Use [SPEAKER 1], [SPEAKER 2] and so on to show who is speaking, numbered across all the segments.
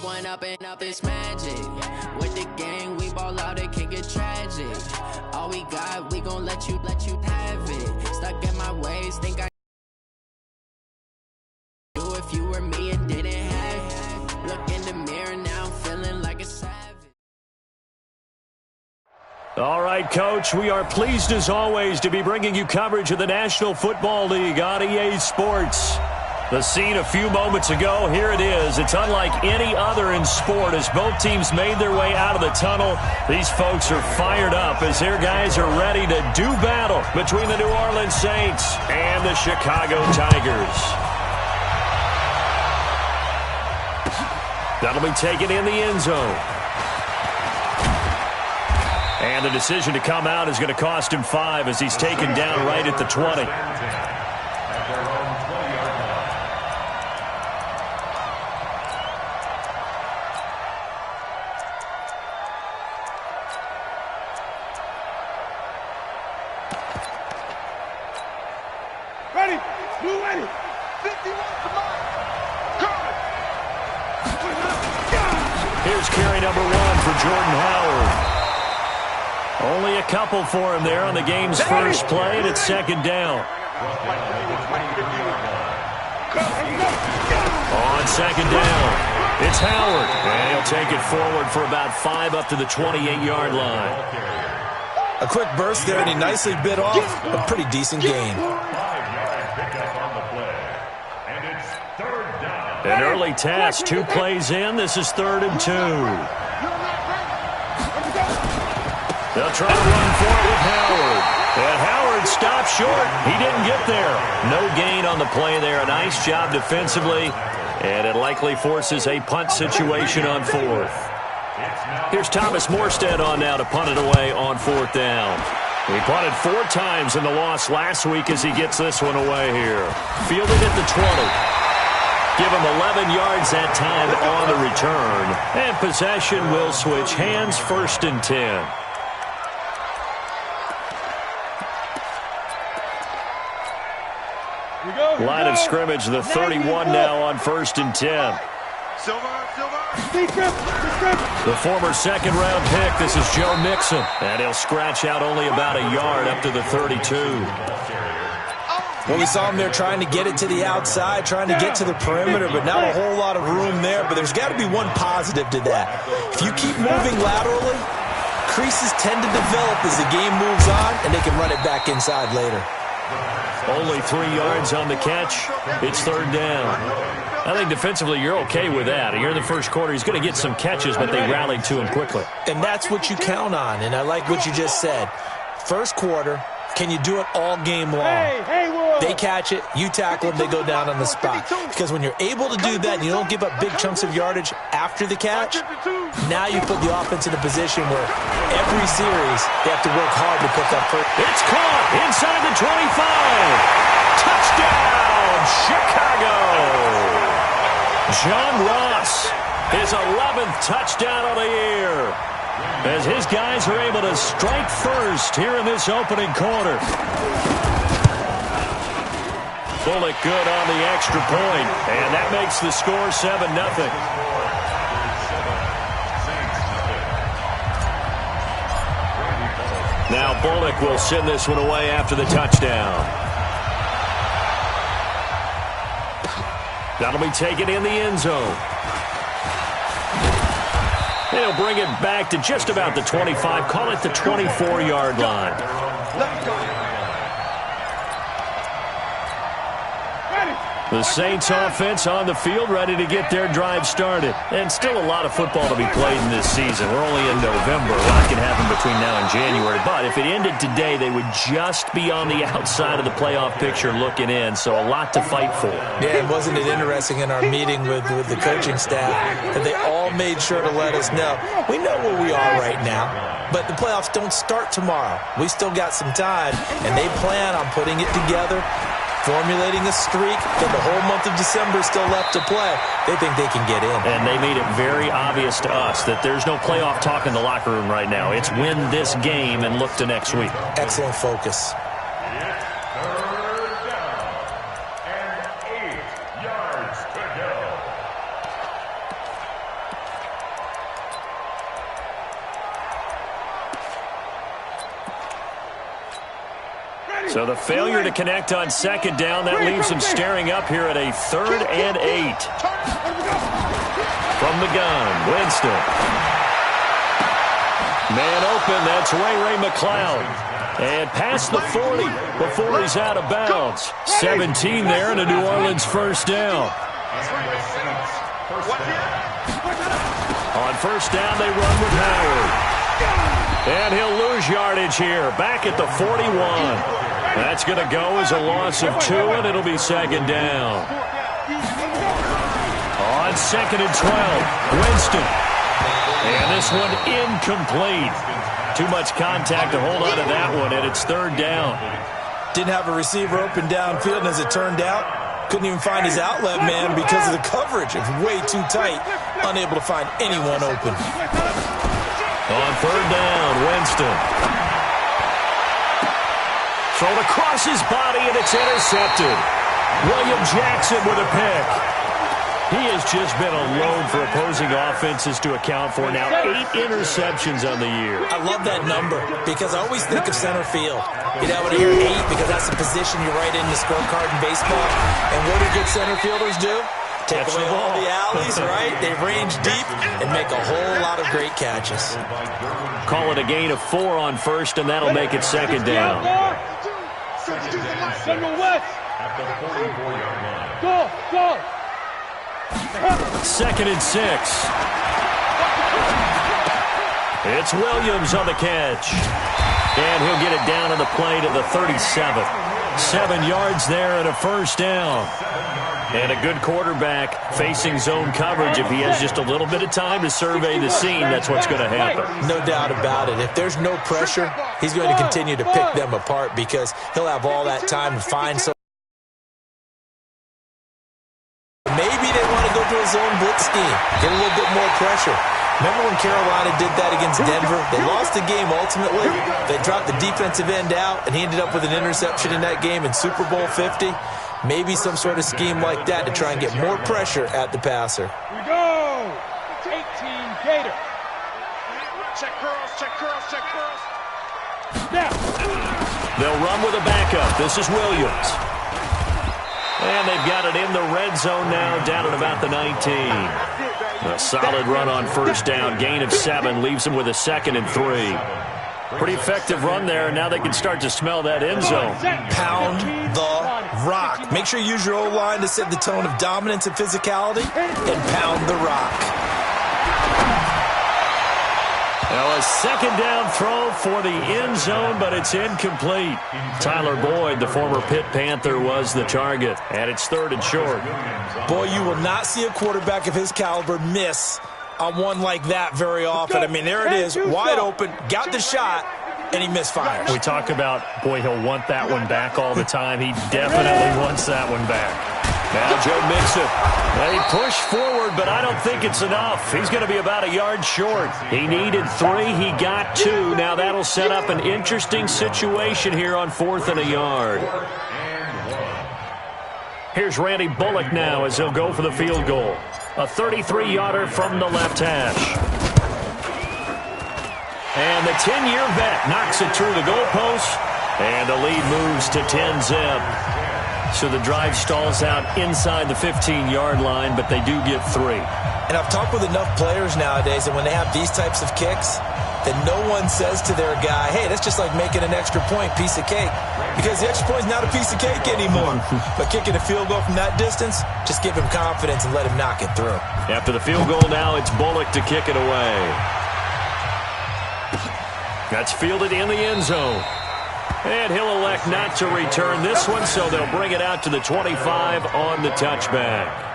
[SPEAKER 1] One up and up is magic. With the gang, we ball out, it can get tragic. All we got, we gon' let you have it. Stuck in my ways, think I do if you were me and didn't have it. Look in the mirror, now I'm feeling like a savage.
[SPEAKER 2] All right, Coach, we are pleased as always to be bringing you coverage of the National Football League on EA Sports. The scene a few moments ago, here it is. It's unlike any other in sport as both teams made their way out of the tunnel. These folks are fired up as their guys are ready to do battle between the New Orleans Saints and the Chicago Tigers. That'll be taken in the end zone. And the decision to come out is going to cost him 5 as he's taken down right at the 20.
[SPEAKER 3] Ready, blue ready, 51, come on,
[SPEAKER 2] here's carry number 1 for Jordan Howard. Only a couple for him there on the game's first play, and it's second down. On second down, it's Howard, and he'll take it forward for about 5 up to the 28-yard line.
[SPEAKER 4] A quick burst there, and he nicely bit off a pretty decent gain.
[SPEAKER 2] An early task, 2 plays in. This is 3rd and 2. They'll try to run for it with Howard. And Howard stopped short. He didn't get there. No gain on the play there. A nice job defensively. And it likely forces a punt situation on 4th. Here's Thomas Morstead on now to punt it away on 4th down. He punted 4 times in the loss last week as he gets this one away here. Fielded at the 20. Give him 11 yards that time on the return. And possession will switch hands, 1st and 10. Line of scrimmage, the 31 now on 1st and 10. The former second-round pick, this is Joe Mixon. And he'll scratch out only about a yard up to the 32.
[SPEAKER 4] Well, we saw him there trying to get it to the outside, trying to get to the perimeter, but not a whole lot of room there. But there's got to be one positive to that. If you keep moving laterally, creases tend to develop as the game moves on, and they can run it back inside later.
[SPEAKER 2] Only 3 yards on the catch. It's 3rd down. I think defensively you're okay with that. Here in the first quarter, he's going to get some catches, but they rallied to him quickly.
[SPEAKER 4] And that's what you count on, and I like what you just said. First quarter, can you do it all game long? They catch it, you tackle them, they go down on the spot. Because when you're able to do that and you don't give up big chunks of yardage after the catch, now you put the offense in a position where every series they have to work hard to pick up first.
[SPEAKER 2] It's caught inside the 25. Touchdown, Chicago. John Ross, his 11th touchdown of the year, as his guys are able to strike first here in this opening quarter. Bullock good on the extra point, and that makes the score 7-0. Now Bullock will send this one away after the touchdown. That'll be taken in the end zone. They'll bring it back to just about the 25, call it the 24-yard line. The Saints offense on the field, ready to get their drive started. And still a lot of football to be played in this season. We're only in November. A lot can happen between now and January. But if it ended today, they would just be on the outside of the playoff picture looking in. So a lot to fight for.
[SPEAKER 4] Yeah, and wasn't it interesting in our meeting with the coaching staff that they all made sure to let us know. We know where we are right now, but the playoffs don't start tomorrow. We still got some time, and they plan on putting it together, formulating a streak, that the whole month of December is still left to play. They think they can get in.
[SPEAKER 2] And they made it very obvious to us that there's no playoff talk in the locker room right now. It's win this game and look to next week.
[SPEAKER 4] Excellent focus.
[SPEAKER 2] So the failure to connect on second down, that leaves him staring up here at a 3rd and 8. From the gun, Winston. Man open, that's Ray McLeod. And past the 40 before he's out of bounds. 17 there and a New Orleans first down. On first down, they run with Howard. And he'll lose yardage here, back at the 41. That's going to go as a loss of 2, and it'll be second down. On 2nd and 12, Winston. And this one incomplete. Too much contact to hold on to that one, and it's 3rd down.
[SPEAKER 4] Didn't have a receiver open downfield, and as it turned out, couldn't even find his outlet man because of the coverage. It was way too tight, unable to find anyone open.
[SPEAKER 2] On 3rd down, Winston. Thrown across his body, and it's intercepted. William Jackson with a pick. He has just been a load for opposing offenses to account for. Now 8 interceptions on the year.
[SPEAKER 4] I love that number because I always think of center field. You know, when I hear 8 because that's the position you write in the scorecard in baseball. And what do good center fielders do? Take away all the alleys, right? They range deep and make a whole lot of great catches.
[SPEAKER 2] Call it a gain of 4 on first, and that'll make it second down.
[SPEAKER 3] Go!
[SPEAKER 2] 2nd and 6. It's Williams on the catch. And he'll get it down to the play to the 37. 7 yards there and a first down. And a good quarterback facing zone coverage. If he has just a little bit of time to survey the scene, that's what's going to happen.
[SPEAKER 4] No doubt about it. If there's no pressure, he's going to continue to pick them apart because he'll have all that time to find some. Maybe they want to go to a zone blitz scheme, get a little bit more pressure. Remember when Carolina did that against Denver? They lost the game ultimately. They dropped the defensive end out, and he ended up with an interception in that game in Super Bowl 50. Maybe some sort of scheme like that to try and get more pressure at the passer.
[SPEAKER 3] We go! 18 Gator. Check curls. Now.
[SPEAKER 2] They'll run with a backup. This is Williams. And they've got it in the red zone now, down at about the 19. A solid run on first down, gain of 7, leaves them with a 2nd and 3. Pretty effective run there, and now they can start to smell that end zone.
[SPEAKER 4] Pound the rock. Make sure you use your O-line to set the tone of dominance and physicality, and pound the rock.
[SPEAKER 2] Now a second down throw for the end zone, but it's incomplete. Tyler Boyd, the former Pitt Panther, was the target, and it's 3rd and short.
[SPEAKER 4] Boy, you will not see a quarterback of his caliber miss on one like that very often. I mean, there it is, wide open, got the shot, and he misfires.
[SPEAKER 2] We talk about, boy, he'll want that one back all the time. He definitely wants that one back. Now Joe Mixon. They push forward, but I don't think it's enough. He's going to be about a yard short. He needed 3. He got 2. Now that'll set up an interesting situation here on 4th and a yard. Here's Randy Bullock now as he'll go for the field goal. A 33-yarder from the left hash. And the 10-year vet knocks it through the goalpost, and the lead moves to 10-zip. So the drive stalls out inside the 15-yard line, but they do get 3.
[SPEAKER 4] And I've talked with enough players nowadays that when they have these types of kicks, that no one says to their guy, hey, that's just like making an extra point, piece of cake. Because the extra point is not a piece of cake anymore. But kicking a field goal from that distance, just give him confidence and let him knock it through.
[SPEAKER 2] After the field goal now, it's Bullock to kick it away. That's fielded in the end zone. And he'll elect not to return this one, so they'll bring it out to the 25 on the touchback.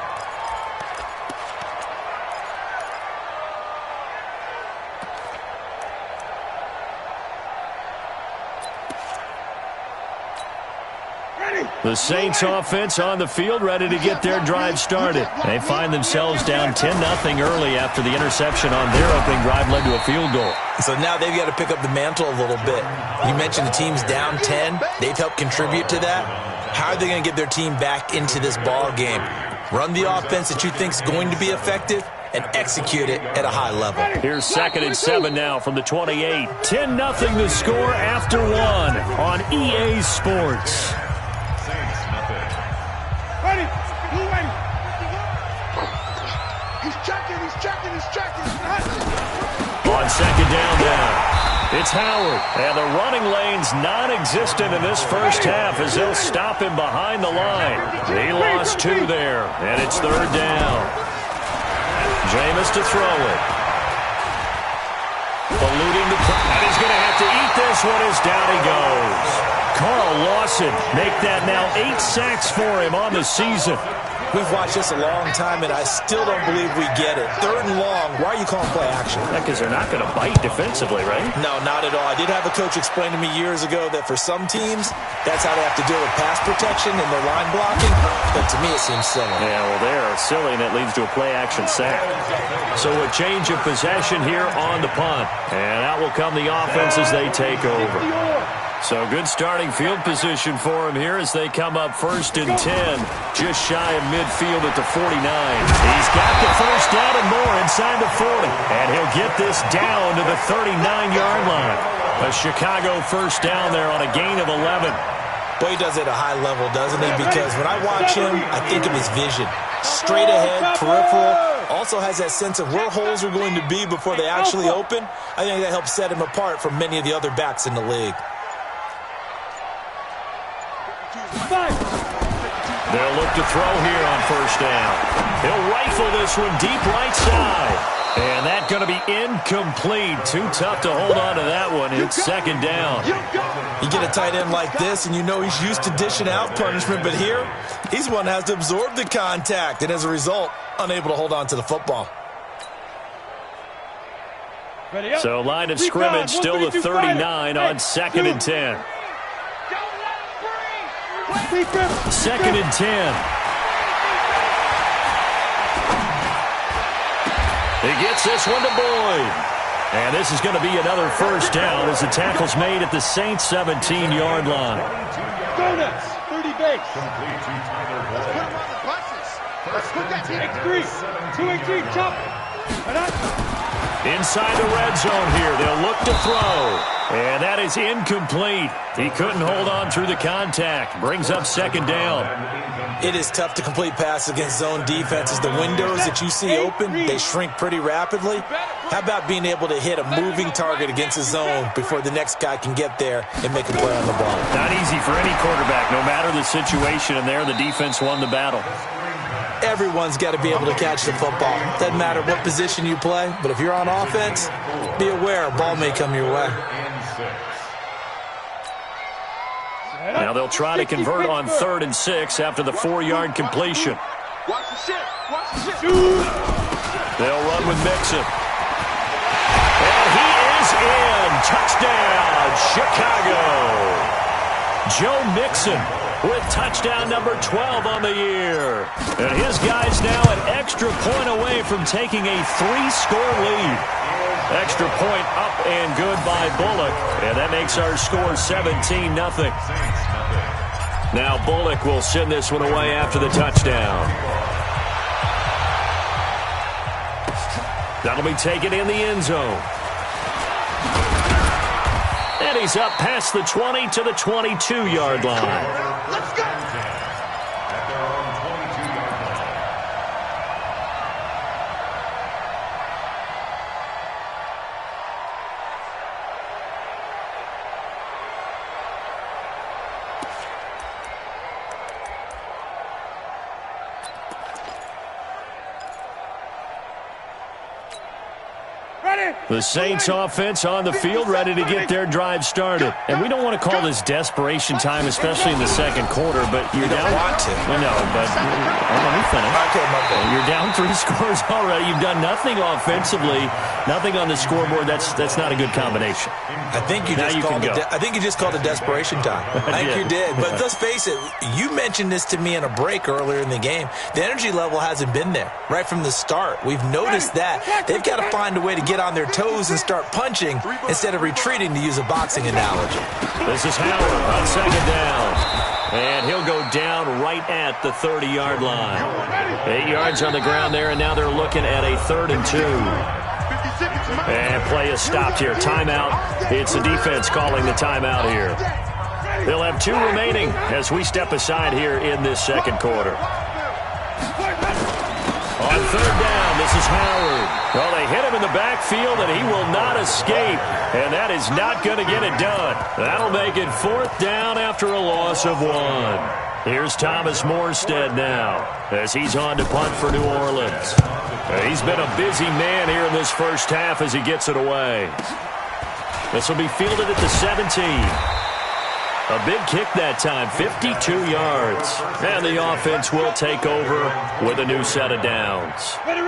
[SPEAKER 2] The Saints offense on the field, ready to get their drive started. They find themselves down 10-0 early after the interception on their opening drive led to a field goal.
[SPEAKER 4] So now they've got to pick up the mantle a little bit. You mentioned the team's down 10. They've helped contribute to that. How are they going to get their team back into this ball game? Run the offense that you think is going to be effective, and execute it at a high level.
[SPEAKER 2] Here's 2nd and 7 now from the 28. 10-0 the score after 1 on EA Sports.
[SPEAKER 3] Ready. He's checking.
[SPEAKER 2] On 2nd down now. It's Howard, and the running lane's non-existent in this first half as they'll stop him behind the line. He lost 2 there, and it's 3rd down. Jameis to throw it. Eluding the pressure, and he's going to have to eat this one as down he goes. Carl Lawson make that now 8 sacks for him on the season.
[SPEAKER 4] We've watched this a long time, and I still don't believe we get it. 3rd and long, why are you calling play action?
[SPEAKER 2] Because they're not going to bite defensively, right?
[SPEAKER 4] No, not at all. I did have a coach explain to me years ago that for some teams, that's how they have to deal with pass protection and their line blocking. But to me, it seems silly. Yeah,
[SPEAKER 2] well, they're silly, and it leads to a play-action sack. So a change of possession here on the punt. And out will come the offense as they take over. So good starting field position for him here as they come up 1st and 10, just shy of midfield at the 49. He's got the first down and more inside the 40, and he'll get this down to the 39-yard line. A Chicago first down there on a gain of 11.
[SPEAKER 4] Boy, he does it at a high level, doesn't he? Because when I watch him, I think of his vision. Straight ahead, peripheral, also has that sense of where holes are going to be before they actually open. I think that helps set him apart from many of the other backs in the league.
[SPEAKER 2] They'll look to throw here on 1st down. He'll rifle this one deep right side. And that's going to be incomplete. Too tough to hold on to that one. It's 2nd down.
[SPEAKER 4] You get a tight end like this, and you know he's used to dishing out punishment. But here, he's one that has to absorb the contact. And as a result, unable to hold on to the football.
[SPEAKER 2] So line of scrimmage still the 39 on 2nd and 10. 2nd and 10. He gets this one to Boyd. And this is going to be another first down as the tackle's made at the Saints' 17-yard line.
[SPEAKER 3] Donuts, 30 base. Let's put him on the buses. Let's put that 2-8-3, chop.
[SPEAKER 2] Inside the red zone here. They'll look to throw. And that is incomplete. He couldn't hold on through the contact. Brings up 2nd down.
[SPEAKER 4] It is tough to complete passes against zone defenses. The windows that you see open, they shrink pretty rapidly. How about being able to hit a moving target against a zone before the next guy can get there and make a play on the ball?
[SPEAKER 2] Not easy for any quarterback, no matter the situation. And there, the defense won the battle.
[SPEAKER 4] Everyone's got to be able to catch the football. Doesn't matter what position you play, but if you're on offense, be aware a ball may come your way.
[SPEAKER 2] Now they'll try to convert on 3rd and 6 after the 4-yard completion.
[SPEAKER 3] Watch the shit. Watch the shit.
[SPEAKER 2] They'll run with Mixon. And he is in. Touchdown, Chicago. Joe Mixon with touchdown number 12 on the year. And his guy's now an extra point away from taking a 3-score lead. Extra point up and good by Bullock. And that makes our score 17-0. Now Bullock will send this one away after the touchdown. That'll be taken in the end zone. And he's up past the 20 to the 22-yard line.
[SPEAKER 3] Let's go.
[SPEAKER 2] The Saints offense on the field, ready to get their drive started. And we don't want to call this desperation time, especially in the second quarter, but you're down.
[SPEAKER 4] Want to.
[SPEAKER 2] I know, but let me finish.
[SPEAKER 4] Okay, my bad.
[SPEAKER 2] You're down 3 scores already. You've done nothing offensively, nothing on the scoreboard. That's not a good combination.
[SPEAKER 4] I think you just called it desperation time. I think you did. But let's face it, you mentioned this to me in a break earlier in the game. The energy level hasn't been there right from the start. We've noticed that. They've got to find a way to get on their toes and start punching instead of retreating, to use a boxing analogy.
[SPEAKER 2] This is Howard on 2nd down. And he'll go down right right at the 30-yard line. 8 yards on the ground there, and now they're looking at a 3rd and 2. And play is stopped here. Timeout. It's the defense calling the timeout here. They'll have 2 remaining as we step aside here in this second quarter. On 3rd down, this is Howard. Well, they hit him in the backfield, and he will not escape. And that is not going to get it done. That'll make it 4th down after a loss of 1. Here's Thomas Morstead now as he's on to punt for New Orleans. He's been a busy man here in this first half as he gets it away. This will be fielded at the 17. A big kick that time, 52 yards. And the offense will take over with a new set of downs.
[SPEAKER 3] Ready.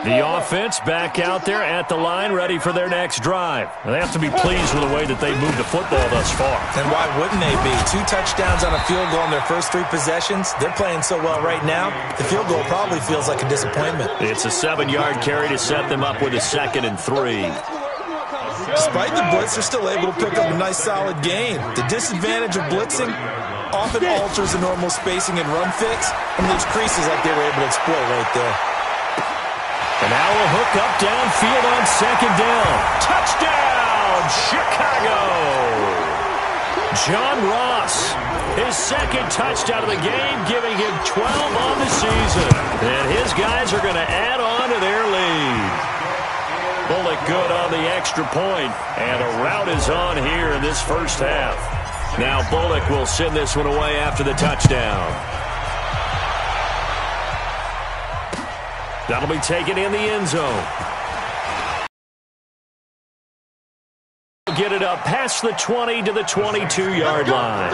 [SPEAKER 2] The offense back out there at the line, ready for their next drive. They have to be pleased with the way that they've moved the football thus far.
[SPEAKER 4] And why wouldn't they be? 2 touchdowns on a field goal in their first 3 possessions. They're playing so well right now, the field goal probably feels like a disappointment.
[SPEAKER 2] It's a 7-yard carry to set them up with a 2nd and 3.
[SPEAKER 4] Despite the blitz, they're still able to pick up a nice, solid gain. The disadvantage of blitzing often alters the normal spacing and run fits, and those creases like they were able to exploit right there.
[SPEAKER 2] And now a hook up downfield on 2nd down. Touchdown, Chicago! John Ross, his 2nd touchdown of the game, giving him 12 on the season. And his guys are going to add on to their lead. Bullock good on the extra point, and a rout is on here in this first half. Now Bullock will send this one away after the touchdown. That'll be taken in the end zone. Get it up past the 20 to the 22-yard line.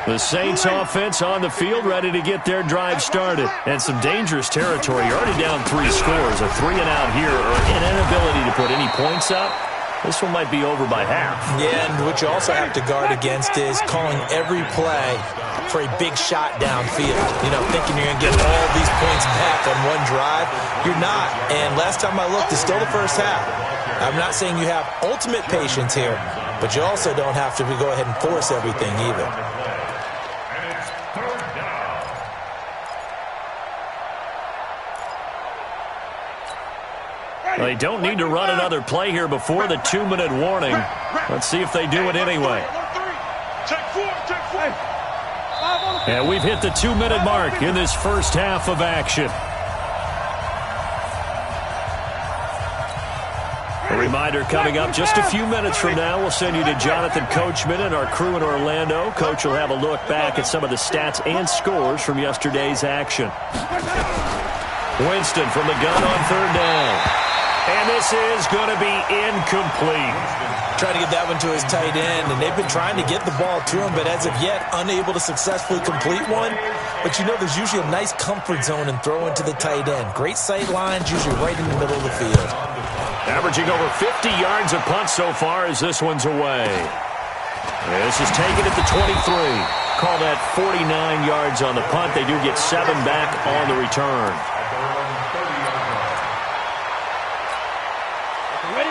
[SPEAKER 2] The Saints offense on the field, ready to get their drive started. And some dangerous territory. You're already down 3 scores. A 3-and-out here, or an inability to put any points up. This one might be over by half. Yeah, and what you also have to guard against is calling every play for a big shot downfield. You know, thinking you're going to get all these points back on one drive. You're not. And last time I looked, it's still the first half. I'm not saying you have ultimate patience here, but you also don't have to go ahead and force everything either. They don't need to run another play here before the 2-minute warning. Let's see if they do it anyway. And we've hit the 2-minute mark in this first half of action. A reminder coming up just a few minutes from now. We'll send you to Jonathan Coachman and our crew in Orlando. Coach will have a look back at some of the stats and scores from yesterday's action. Winston from the gun on 3rd down. And this is going to be incomplete. Trying to get that one to his tight end, and they've been trying to get the ball to him, but as of yet, unable to successfully complete one. But you know there's usually a nice comfort zone and throw into the tight end. Great sight lines, usually right in the middle of the field. Averaging over 50 yards a punt so far as this one's away. This is taken at the 23. Call that 49 yards on the punt. They do get 7 back on the return.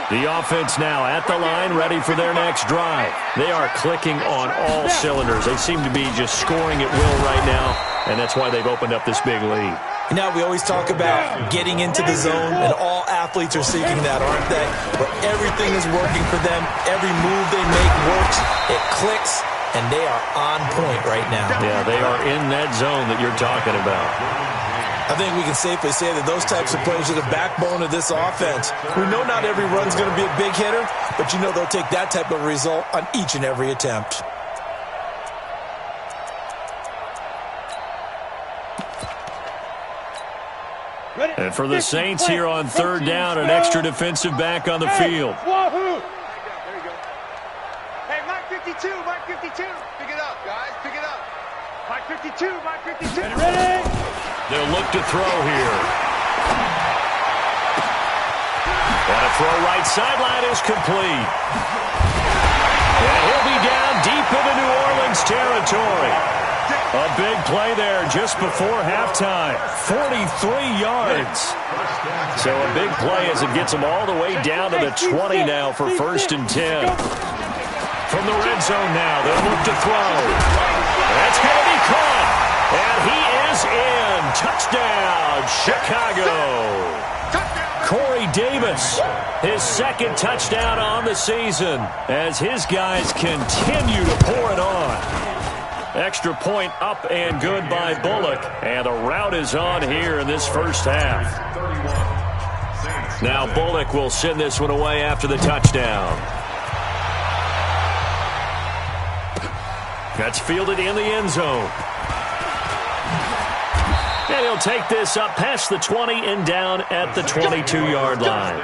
[SPEAKER 2] The offense now at the line, ready for their next drive. They are clicking on all cylinders. They seem to be just scoring at will right now, and that's why they've opened up this big lead. You know, we always talk about getting into the zone, and all athletes are seeking that, aren't they? Where everything is working for them. Every move they make works. It clicks, and they are on point right now. Yeah, they are in that zone that you're talking about. I think we can safely say that those types of plays are the backbone of this offense. We know not every run's going to be a big hitter, but you know they'll take that type of result on each and every attempt. And for the Saints here on 3rd down, an extra defensive back on the field.
[SPEAKER 3] Hey, Mike 52, Mike 52. Pick it up, guys, pick it up. Mike 52, Mike 52. Ready?
[SPEAKER 2] They'll look to throw here. And a throw right sideline is complete. And he'll be down deep into New Orleans territory. A big play there just before halftime. 43 yards. So a big play as it gets them all the way down to the 20 now for 1st and 10. From the red zone now, they'll look to throw. That's going to be caught. And he is in. Touchdown, Chicago. Corey Davis, his 2nd touchdown on the season as his guys continue to pour it on. Extra point up and good by Bullock. And the route is on here in this first half. Now Bullock will send this one away after the touchdown. That's fielded in the end zone. And he'll take this up past the 20 and down at the 22-yard line.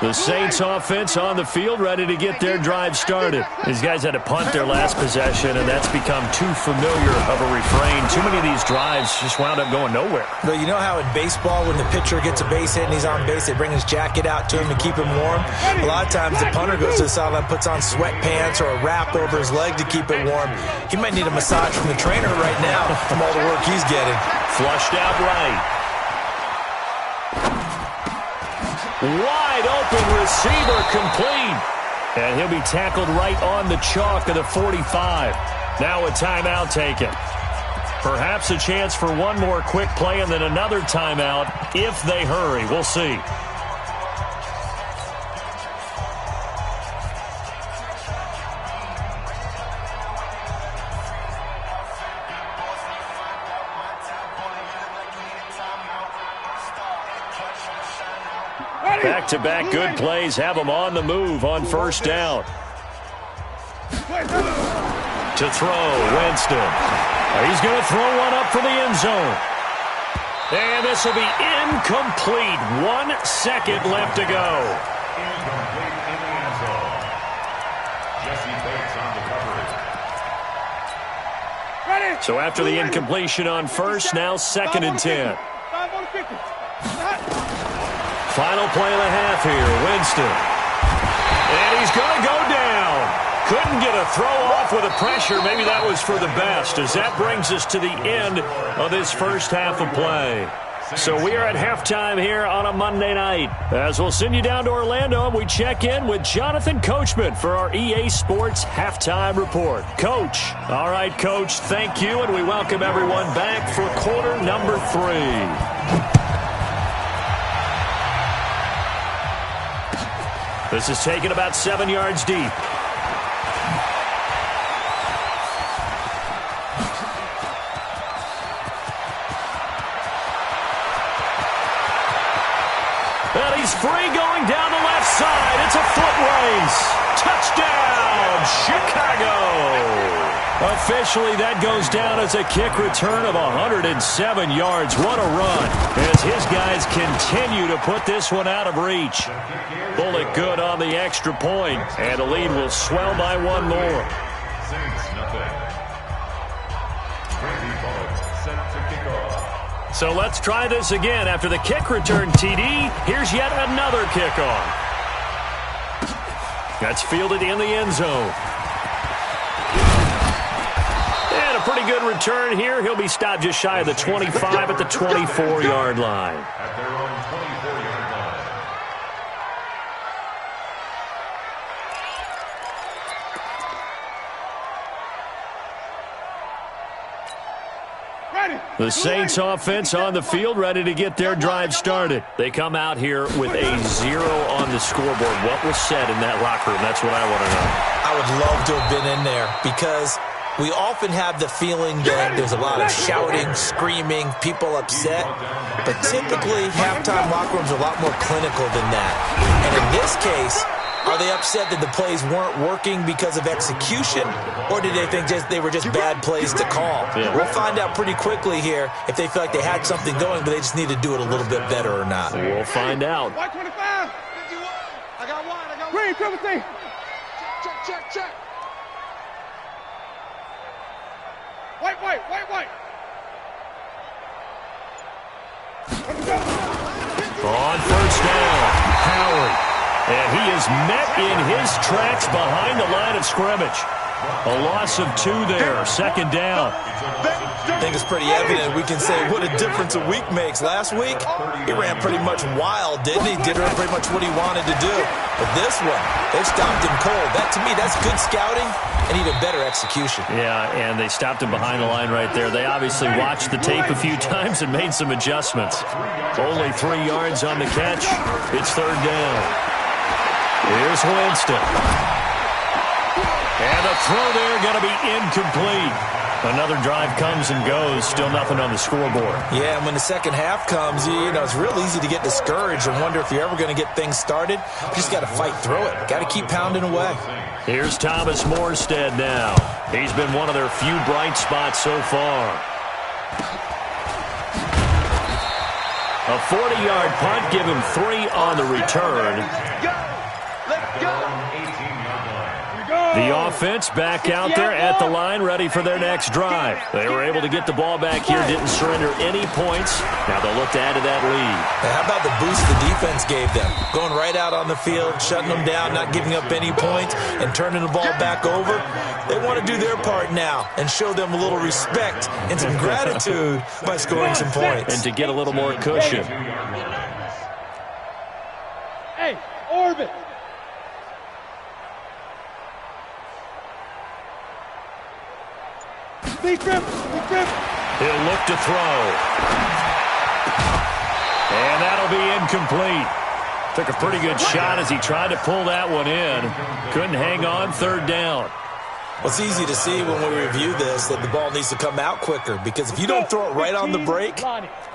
[SPEAKER 2] The Saints offense on the field ready to get their drive started. These guys had to punt their last possession, and that's become too familiar of a refrain. Too many of these drives just wound up going nowhere.
[SPEAKER 4] But you know how in baseball when the pitcher gets a base hit and he's on base, they bring his jacket out to him to keep him warm? A lot of times the punter goes to the sideline, puts on sweatpants or a wrap over his leg to keep it warm. He might need a massage from the trainer right now from all the work he's getting.
[SPEAKER 2] Flushed out right. Wide open receiver complete. And he'll be tackled right on the chalk of the 45. Now a timeout taken. Perhaps a chance for one more quick play and then another timeout if they hurry. We'll see. Back-to-back good plays have them on the move on 1st down. To throw, Winston. He's going to throw one up for the end zone. And this will be incomplete. 1 second left to go.
[SPEAKER 3] Incomplete in the end zone. Jesse Bates on the coverage.
[SPEAKER 2] So after the incompletion on 1st, now 2nd and 10. Final play of the half here, Winston. And he's going to go down. Couldn't get a throw off with the pressure. Maybe that was for the best, as that brings us to the end of this first half of play. So we are at halftime here on a Monday night. As we'll send you down to Orlando, and we check in with Jonathan Coachman for our EA Sports Halftime Report. Coach. All right, Coach, thank you, and we welcome everyone back for quarter number 3. This is taken about 7 yards deep. And he's free going down the left side. It's a foot race. Touchdown, Chicago. Officially, that goes down as a kick return of 107 yards. What a run as his guys continue to put this one out of reach. Bullock good on the extra point, and the lead will swell by 1 more. So let's try this again. After the kick return, TD, here's yet another kickoff. That's fielded in the end zone. And a pretty good return here. He'll be stopped just shy of the 25 at the 24-yard line.
[SPEAKER 3] At their own 24-yard line.
[SPEAKER 2] The Saints offense on the field ready to get their drive started. They come out here with a 0 on the scoreboard. What was said in that locker room? That's what I want to know.
[SPEAKER 4] I would love to have been in there because we often have the feeling that there's a lot of shouting, screaming, people upset. But typically, halftime locker rooms are a lot more clinical than that. And in this case, are they upset that the plays weren't working because of execution, or did they think they were just bad plays to call?
[SPEAKER 2] Yeah.
[SPEAKER 4] We'll find out pretty quickly here if they feel like they had something going, but they just need to do it a little bit better or not.
[SPEAKER 2] We'll find out.
[SPEAKER 3] White 25. I got one. Green, Timothy. Check. White.
[SPEAKER 2] On 1st down, Howard. And he is met in his tracks behind the line of scrimmage. A loss of 2 there, second down.
[SPEAKER 4] I think it's pretty evident. We can say what a difference a week makes. Last week, he ran pretty much wild, didn't he? Did pretty much what he wanted to do. But this one, they stopped him cold. That, to me, that's good scouting and even better execution.
[SPEAKER 2] Yeah, and they stopped him behind the line right there. They obviously watched the tape a few times and made some adjustments. Only 3 yards on the catch. It's third down. Here's Winston. And the throw there going to be incomplete. Another drive comes and goes. Still nothing on the scoreboard.
[SPEAKER 4] Yeah, and when the second half comes, you know, it's real easy to get discouraged and wonder if you're ever going to get things started. You just got to fight through it. Got to keep pounding away.
[SPEAKER 2] Here's Thomas Morstead now. He's been one of their few bright spots so far. A 40-yard punt, give him 3 on the return.
[SPEAKER 3] Let's go.
[SPEAKER 2] The offense back out there at the line, ready for their next drive. They were able to get the ball back here, didn't surrender any points. Now they'll look to add to that lead.
[SPEAKER 4] Now, how about the boost the defense gave them? Going right out on the field, shutting them down, not giving up any points, and turning the ball back over. They want to do their part now and show them a little respect and some gratitude by scoring some points.
[SPEAKER 2] And to get a little more cushion.
[SPEAKER 3] Hey, orbit. Big grip, big grip.
[SPEAKER 2] He'll look to throw. And that'll be incomplete. Took a pretty good shot as he tried to pull that one in. Couldn't hang on, third down.
[SPEAKER 4] Well, it's easy to see when we review this that the ball needs to come out quicker, because if you don't throw it right on the break,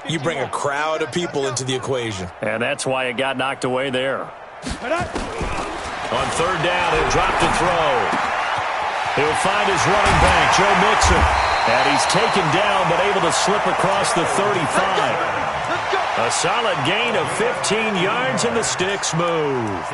[SPEAKER 4] you bring a crowd of people into the equation.
[SPEAKER 2] And that's why it got knocked away there. On third down, he'll drop to throw. He'll find his running back, Joe Mixon. And he's taken down, but able to slip across the 35. A solid gain of 15 yards, and the sticks move.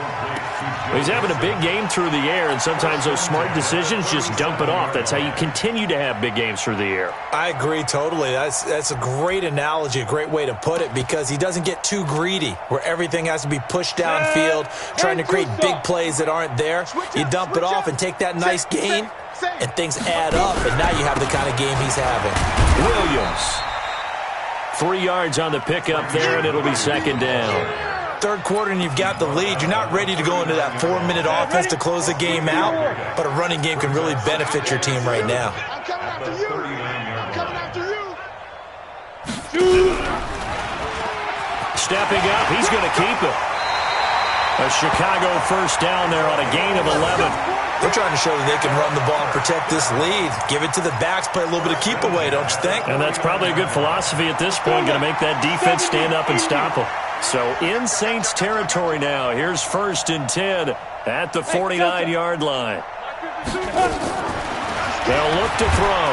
[SPEAKER 2] He's having a big game through the air, and sometimes those smart decisions just dump it off. That's how you continue to have big games through the air.
[SPEAKER 4] I agree totally. That's a great analogy, a great way to put it, because he doesn't get too greedy where everything has to be pushed downfield, trying to create big plays that aren't there. You dump it off and take that nice gain, and things add up, and now you have the kind of game he's having.
[SPEAKER 2] Williams. 3 yards on the pickup there, and it'll be second down.
[SPEAKER 4] Third quarter, and you've got the lead. You're not ready to go into that 4-minute offense to close the game out, but a running game can really benefit your team right now.
[SPEAKER 3] I'm coming after you. I'm coming after you.
[SPEAKER 2] Stepping up, he's going to keep it. A Chicago first down there on a gain of 11.
[SPEAKER 4] They're trying to show that they can run the ball and protect this lead. Give it to the backs, play a little bit of keep away, don't you think?
[SPEAKER 2] And that's probably a good philosophy at this point, going to make that defense stand up and stop them. So in Saints territory now, here's 1st and 10 at the 49-yard line. They'll look to throw.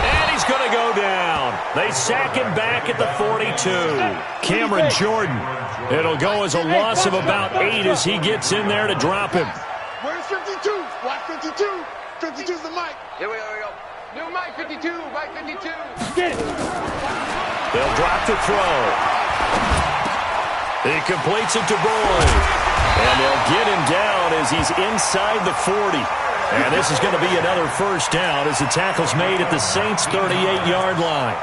[SPEAKER 2] And he's going to go down. They sack him back at the 42. Cameron Jordan. It'll go as a loss of about 8 as he gets in there to drop him.
[SPEAKER 3] Where's 52? Watch 52. 52's the mic.
[SPEAKER 5] Here we go. New mic 52. Mic 52.
[SPEAKER 3] Get it.
[SPEAKER 2] They'll drop to throw. He completes it to Boyd. And they'll get him down as he's inside the 40. And this is going to be another first down as the tackle's made at the Saints' 38-yard line.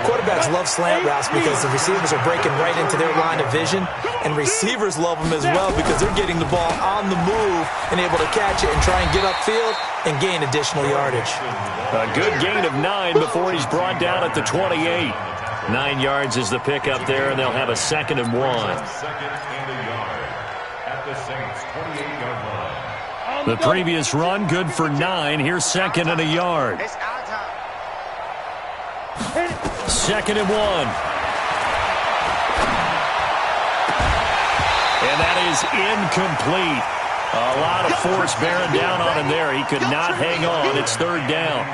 [SPEAKER 4] Quarterbacks love slant routes because the receivers are breaking right into their line of vision, and receivers love them as well because they're getting the ball on the move and able to catch it and try and get upfield and gain additional yardage.
[SPEAKER 2] A good gain of 9 before he's brought down at the 28. 9 yards is the pickup there, and they'll have a 2nd and 1.
[SPEAKER 6] 2nd and a yard at the Saints' 28-yard line.
[SPEAKER 2] The previous run good for 9. Here's 2nd and a yard. 2nd and 1. And that is incomplete. A lot of force bearing down on him there. He could not hang on. It's 3rd down.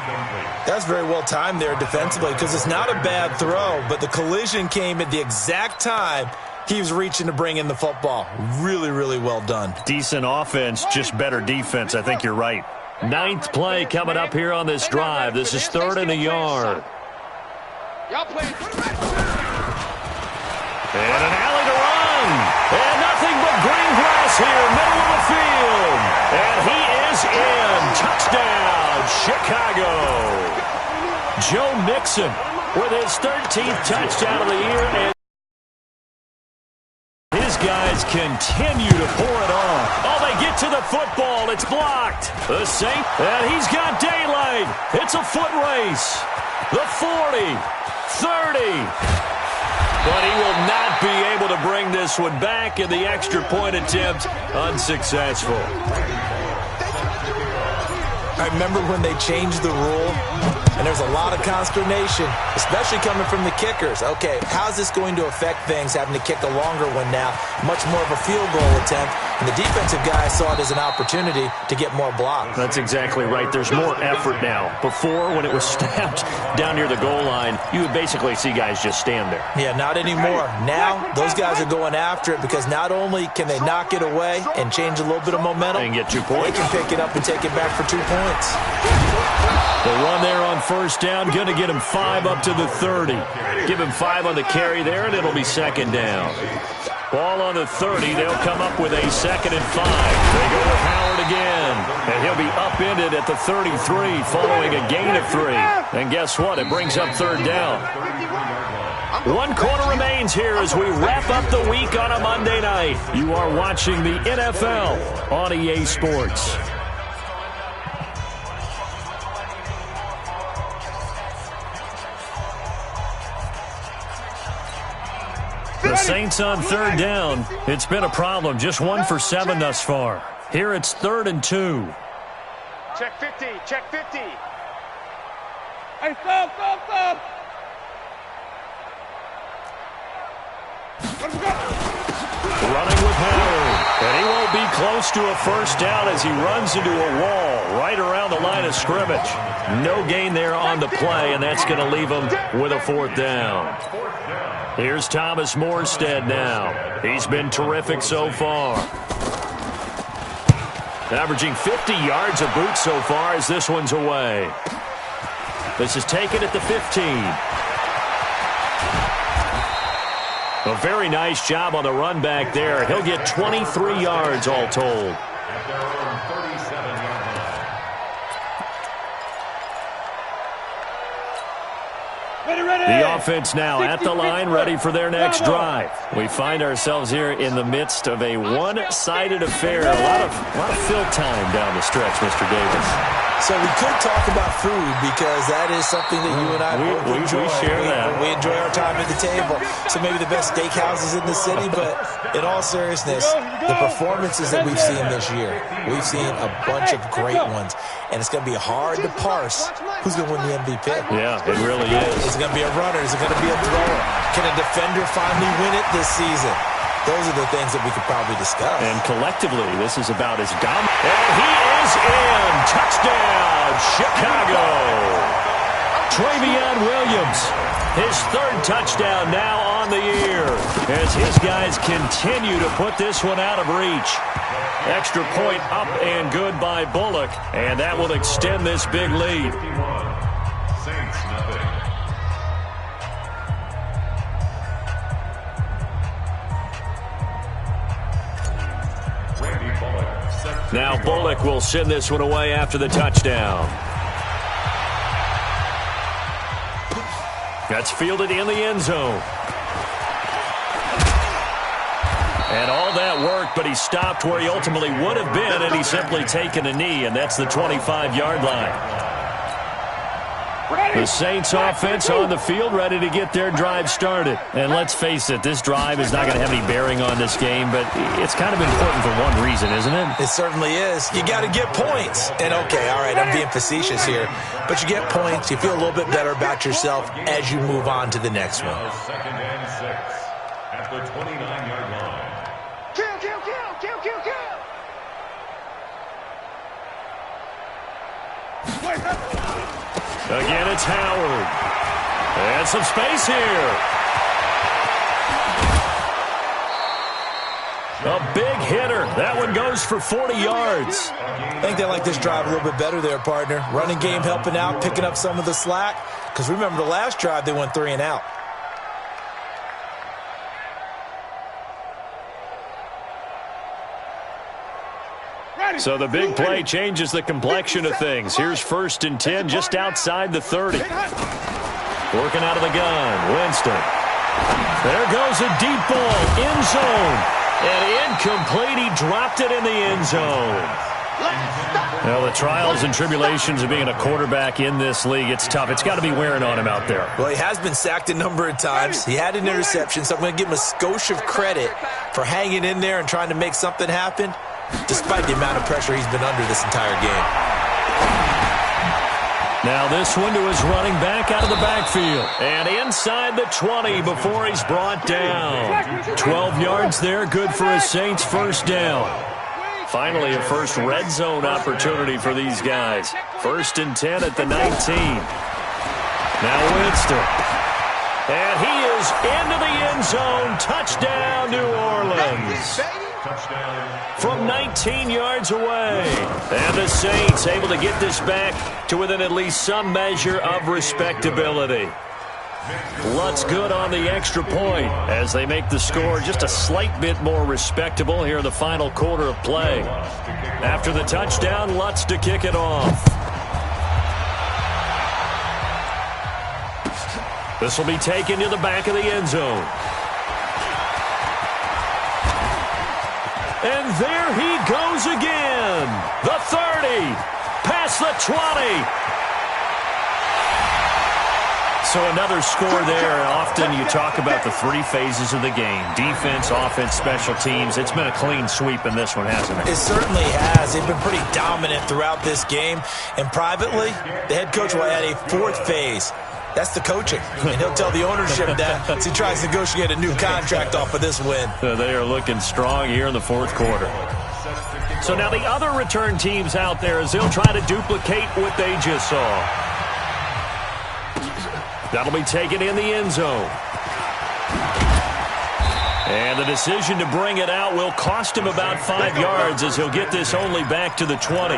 [SPEAKER 4] That's very well timed there defensively because it's not a bad throw, but the collision came at the exact time he was reaching to bring in the football. Really, really well done.
[SPEAKER 2] Decent offense, just better defense. I think you're right. 9th play coming up here on this drive. This is 3rd and a yard.
[SPEAKER 5] Y'all play.
[SPEAKER 2] And an alley to run. And nothing Joe Mixon with his 13th touchdown of the year. And his guys continue to pour it on. Oh, they get to the football. It's blocked. The Saints, and he's got daylight. It's a foot race. The 40, 30. But he will not be able to bring this one back, and the extra point attempt unsuccessful.
[SPEAKER 4] I remember when they changed the rule, and there's a lot of consternation, especially coming from the kickers. Okay, how's this going to affect things, having to kick a longer one now, much more of a field goal attempt, and the defensive guys saw it as an opportunity to get more blocks.
[SPEAKER 2] That's exactly right. There's more effort now. Before, when it was snapped down near the goal line, you would basically see guys just stand there.
[SPEAKER 4] Yeah, not anymore. Now, those guys are going after it because not only can they knock it away and change a little bit of momentum,
[SPEAKER 2] and get 2 points.
[SPEAKER 4] They can pick it up and take it back for 2 points.
[SPEAKER 2] The run there on first down, going to get him 5 up to the 30. Give him 5 on the carry there, and it'll be second down. Ball on the 30. They'll come up with a 2nd and 5. They go with Howard again, and he'll be upended at the 33 following a gain of 3. And guess what? It brings up 3rd down. 1 quarter remains here as we wrap up the week on a Monday night. You are watching the NFL on EA Sports. The Saints on 3rd down. It's been a problem. Just 1 for 7 thus far. Here it's 3rd and 2.
[SPEAKER 5] Check 50. Check 50.
[SPEAKER 3] Hey, stop.
[SPEAKER 2] Running with Howard. And he won't be close to a first down as he runs into a wall right around the line of scrimmage. No gain there on the play, and that's going to leave him with a 4th down. Here's Thomas Morstead now. He's been terrific so far. Averaging 50 yards a boot so far as this one's away. This is taken at the 15. A very nice job on the run back there. He'll get 23 yards all told. The offense now at the line, ready for their next drive. We find ourselves here in the midst of a one-sided affair. A lot of fill time down the stretch, Mr. Davis.
[SPEAKER 4] So we could talk about food because that is something that you and I enjoy.
[SPEAKER 2] We share that.
[SPEAKER 4] We enjoy our time at the table. So maybe the best steakhouses in the city, but in all seriousness, the performances that we've seen this year, we've seen a bunch of great ones. And it's going to be hard to parse who's going to win the MVP.
[SPEAKER 2] Yeah, it really is.
[SPEAKER 4] Is it going to be a runner? Is it going to be a thrower? Can a defender finally win it this season? Those are the things that we could probably discuss.
[SPEAKER 2] And collectively, this is about as dominant. And he is in. Touchdown, Chicago. Travion Williams, his 3rd touchdown now on the year as his guys continue to put this one out of reach. Extra point up and good by Bullock, and that will extend this big lead.
[SPEAKER 6] Saints nothing.
[SPEAKER 2] Now Bullock will send this one away after the touchdown. That's fielded in the end zone. And all that worked, but he stopped where he ultimately would have been, and he's simply taken a knee, and that's the 25-yard line. The Saints offense on the field, ready to get their drive started. And let's face it, this drive is not going to have any bearing on this game, but it's kind of important for one reason, isn't it?
[SPEAKER 4] It certainly is. You got to get points. And okay, all right, I'm being facetious here, but you get points, you feel a little bit better about yourself as you move on to the next one.
[SPEAKER 6] 2nd and 6 at the 29-yard line.
[SPEAKER 5] Kill.
[SPEAKER 2] Again, it's Howard. And some space here. A big hitter. That one goes for 40 yards.
[SPEAKER 4] I think they like this drive a little bit better there, partner. Running game helping out, picking up some of the slack. Because remember, the last drive, they went 3 and out.
[SPEAKER 2] So the big play changes the complexion of things. Here's 1st and 10 just outside the 30. Working out of the gun, Winston. There goes a deep ball, end zone. And incomplete, he dropped it in the end zone. Well, the trials and tribulations of being a quarterback in this league, it's tough. It's got to be wearing on him out there.
[SPEAKER 4] Well, he has been sacked a number of times. He had an interception, so I'm going to give him a skosh of credit for hanging in there and trying to make something happen, despite the amount of pressure he's been under this entire game.
[SPEAKER 2] Now this one to his running back out of the backfield. And inside the 20 before he's brought down. 12 yards there, good for a Saints first down. Finally, a first red zone opportunity for these guys. 1st and 10 at the 19. Now Winston. And he is into the end zone. Touchdown, New Orleans. From 19 yards away. And the Saints able to get this back to within at least some measure of respectability. Lutz good on the extra point as they make the score just a slight bit more respectable here in the final quarter of play. After the touchdown, Lutz to kick it off. This will be taken to the back of the end zone. And there he goes again. The 30, past the 20. So another score there. Often you talk about the 3 phases of the game. Defense, offense, special teams. It's been a clean sweep in this one, hasn't it?
[SPEAKER 4] It certainly has. They've been pretty dominant throughout this game. And privately, the head coach will add a 4th phase. That's the coaching. And he'll tell the ownership that as he tries to negotiate a new contract off of this win.
[SPEAKER 2] They are looking strong here in the 4th quarter. So now the other return teams out there as they'll try to duplicate what they just saw. That'll be taken in the end zone. And the decision to bring it out will cost him about 5 yards as he'll get this only back to the 20.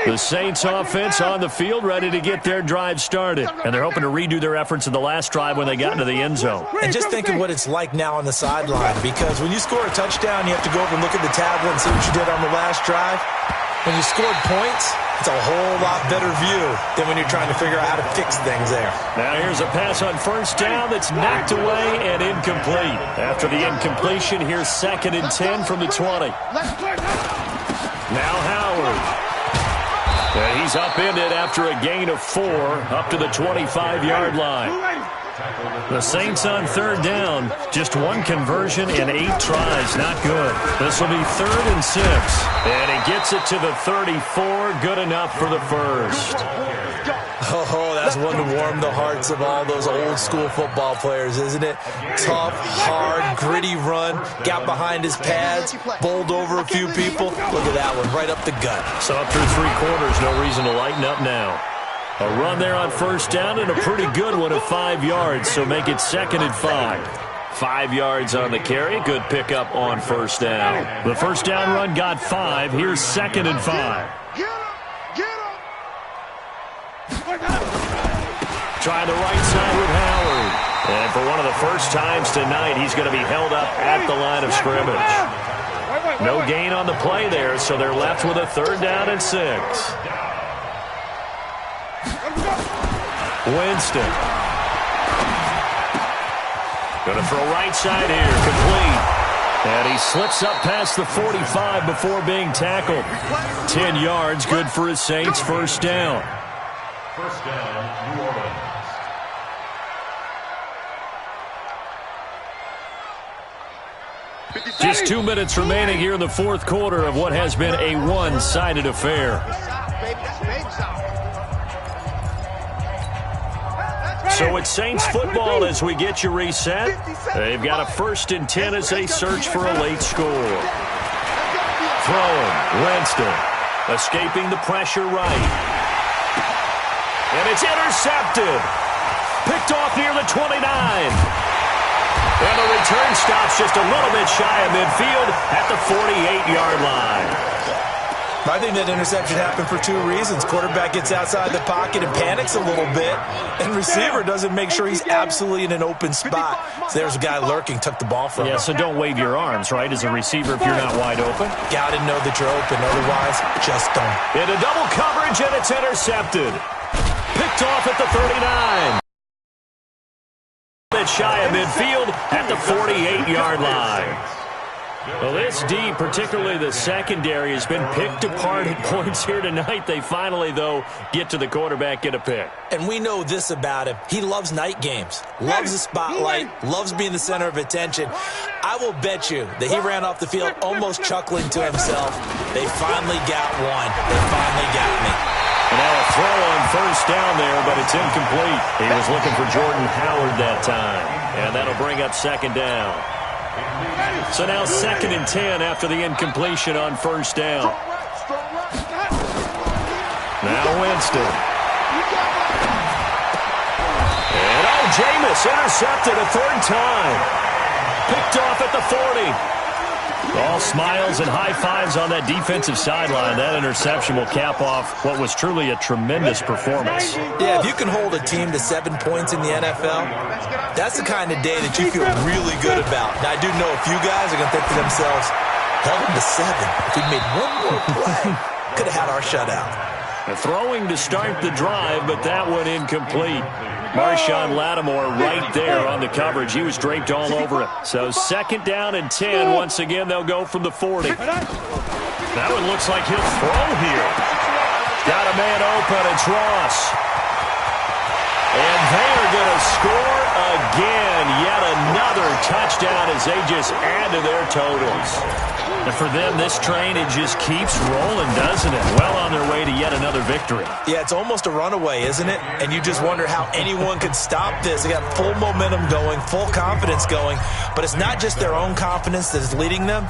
[SPEAKER 2] The Saints offense on the field ready to get their drive started. And they're hoping to redo their efforts in the last drive when they got into the end zone.
[SPEAKER 4] And just think of what it's like now on the sideline, because when you score a touchdown, you have to go over and look at the tablet and see what you did on the last drive. When you scored points, it's a whole lot better view than when you're trying to figure out how to fix things there.
[SPEAKER 2] Now here's a pass on first down that's knocked away and incomplete. After the incompletion, here's 2nd and 10 from the 20. Now Howard. And he's upended after a gain of 4 up to the 25-yard line. The Saints on 3rd down. Just 1 conversion in 8 tries. Not good. This will be 3rd and 6. And he gets it to the 34. Good enough for the first.
[SPEAKER 4] Oh, that's one to warm the hearts of all those old-school football players, isn't it? Tough, hard, gritty run. Got behind his pads, bowled over a few people. Look at that one, right up the gut.
[SPEAKER 2] So up through 3 quarters, no reason to lighten up now. A run there on first down and a pretty good one of 5 yards, so make it 2nd and 5. 5 yards on the carry. Good pickup on first down. The first down run got 5. Here's 2nd and 5. Trying the right side with Howard. And for one of the first times tonight, he's going to be held up at the line of scrimmage. No gain on the play there, so they're left with a 3rd down and 6. Winston. Going to throw right side here, complete. And he slips up past the 45 before being tackled. 10 yards, good for his Saints first down.
[SPEAKER 6] First down, New Orleans.
[SPEAKER 2] Just 2 minutes remaining here in the 4th quarter of what has been a one-sided affair. So it's Saints football as we get you reset. They've got a 1st and 10 as they search for a late score. Throwing, Winston, escaping the pressure right. And it's intercepted. Picked off near the 29. And the return stops just a little bit shy of midfield at the 48-yard line.
[SPEAKER 4] I think that interception happened for two reasons. Quarterback gets outside the pocket and panics a little bit, and receiver doesn't make sure he's absolutely in an open spot. So there's a guy lurking, took the ball from him.
[SPEAKER 2] Yeah, so don't wave your arms, right, as a receiver if you're not wide open.
[SPEAKER 4] Got to know that you're open. Otherwise, just don't.
[SPEAKER 2] Into double coverage, and it's intercepted. Picked off at the 39. Bit shy of midfield at the 48-yard line. Well, this D, particularly the secondary, has been picked apart at points here tonight. They finally, though, get to the quarterback, get a pick.
[SPEAKER 4] And we know this about him. He loves night games, loves the spotlight, loves being the center of attention. I will bet you that he ran off the field almost chuckling to himself. They finally got one. They finally got me.
[SPEAKER 2] And now a throw on first down there, but it's incomplete. He was looking for Jordan Howard that time. And that'll bring up second down. So now 2nd and 10 after the incompletion on first down. Now Winston. And Jameis intercepted a third time. Picked off at the 40. All smiles and high fives on that defensive sideline. That interception will cap off what was truly a tremendous performance.
[SPEAKER 4] Yeah, if you can hold a team to 7 points in the NFL, that's the kind of day that you feel really good about. Now, I do know a few guys are going to think to themselves, held them to 7. If we made one more play, could have had our shutout.
[SPEAKER 2] Throwing to start the drive, but that one incomplete. Marshawn Lattimore right there on the coverage. He was draped all over it. So 2nd down and 10. Once again, they'll go from the 40. That one looks like he'll throw here. Got a man open. It's Ross. And they are going to score again. Yet another touchdown as they just add to their totals. And for them, this train, it just keeps rolling, doesn't it? Well on their way to yet another victory.
[SPEAKER 4] Yeah, it's almost a runaway, isn't it? And you just wonder how anyone could stop this. They got full momentum going, full confidence going. But it's not just their own confidence that is leading them.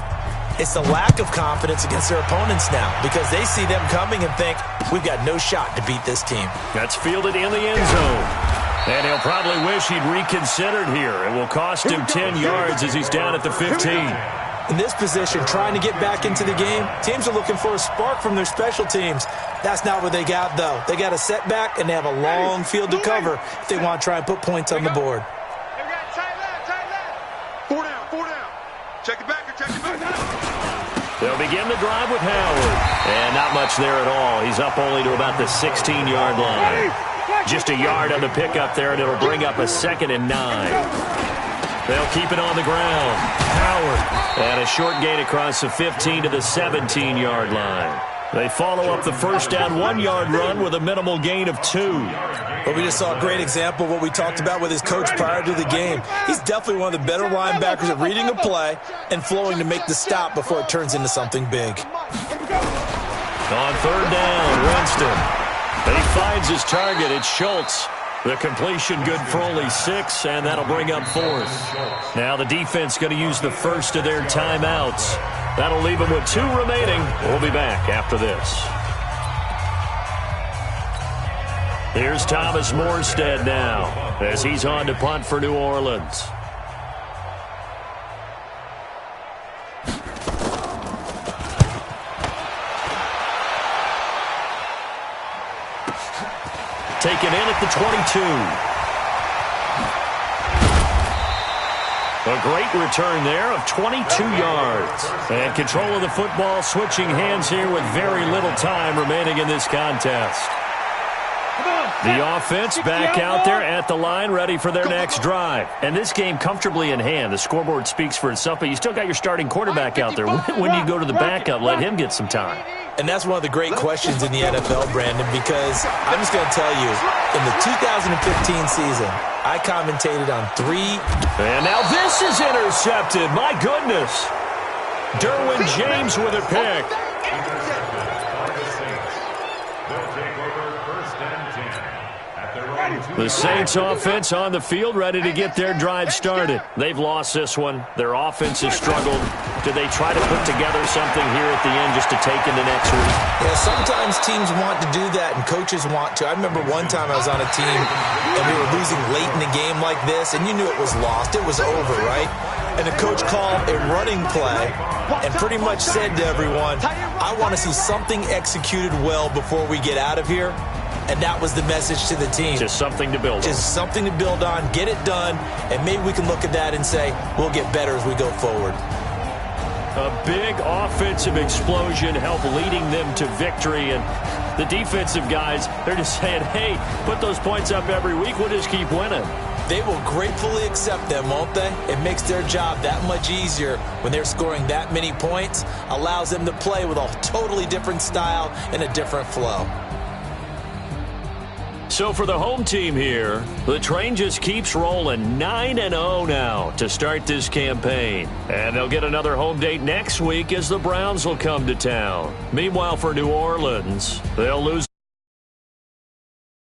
[SPEAKER 4] It's the lack of confidence against their opponents now because they see them coming and think, we've got no shot to beat this team.
[SPEAKER 2] That's fielded in the end zone. And he'll probably wish he'd reconsidered here. It will cost him 10 yards as he's down at the 15.
[SPEAKER 4] In this position, trying to get back into the game, teams are looking for a spark from their special teams. That's not what they got, though. They got a setback, and they have a long field to cover if they want to try and put points on the board.
[SPEAKER 5] Tight left. 4 down. Check it back.
[SPEAKER 2] They'll begin the drive with Howard. And not much there at all. He's up only to about the 16-yard line. Just a yard on the pickup there, and it'll bring up a 2nd and 9. They'll keep it on the ground. Howard. And a short gain across the 15 to the 17-yard line. They follow up the first down 1-yard run with a minimal gain of 2.
[SPEAKER 4] But we just saw a great example of what we talked about with his coach prior to the game. He's definitely one of the better linebackers at reading a play and flowing to make the stop before it turns into something big.
[SPEAKER 2] On 3rd down, Winston. And he finds his target. It's Schultz. The completion good for only 6, and that'll bring up 4th. Now the defense going to use the first of their timeouts. That'll leave them with 2 remaining. We'll be back after this. Here's Thomas Morstead now as he's on to punt for New Orleans. Taken in at the 22. A great return there of 22 yards. And control of the football, switching hands here with very little time remaining in this contest. The offense back out there at the line, ready for their next drive. And this game comfortably in hand. The scoreboard speaks for itself, but you still got your starting quarterback out there. When do you go to the backup, let him get some time?
[SPEAKER 4] And that's one of the great questions in the NFL, Brandon, because I'm just going to tell you, in the 2015 season, I commentated on 3.
[SPEAKER 2] And now this is intercepted. My goodness. Derwin James with a pick. The Saints offense on the field, ready to get their drive started. They've lost this one. Their offense has struggled. Do they try to put together something here at the end just to take into next week?
[SPEAKER 4] Yeah, sometimes teams want to do that and coaches want to. I remember one time I was on a team and we were losing late in the game like this, and you knew it was lost. It was over, right? And the coach called a running play and pretty much said to everyone, I want to see something executed well before we get out of here. And that was the message to the team.
[SPEAKER 2] Just something to build on.
[SPEAKER 4] Just something to build on, get it done, and maybe we can look at that and say, we'll get better as we go forward.
[SPEAKER 2] A big offensive explosion helped leading them to victory. And the defensive guys, they're just saying, hey, put those points up every week. We'll just keep winning.
[SPEAKER 4] They will gratefully accept them, won't they? It makes their job that much easier when they're scoring that many points. Allows them to play with a totally different style and a different flow.
[SPEAKER 2] So for the home team here, the train just keeps rolling 9-0 now to start this campaign. And they'll get another home date next week as the Browns will come to town. Meanwhile, for New Orleans, they'll lose.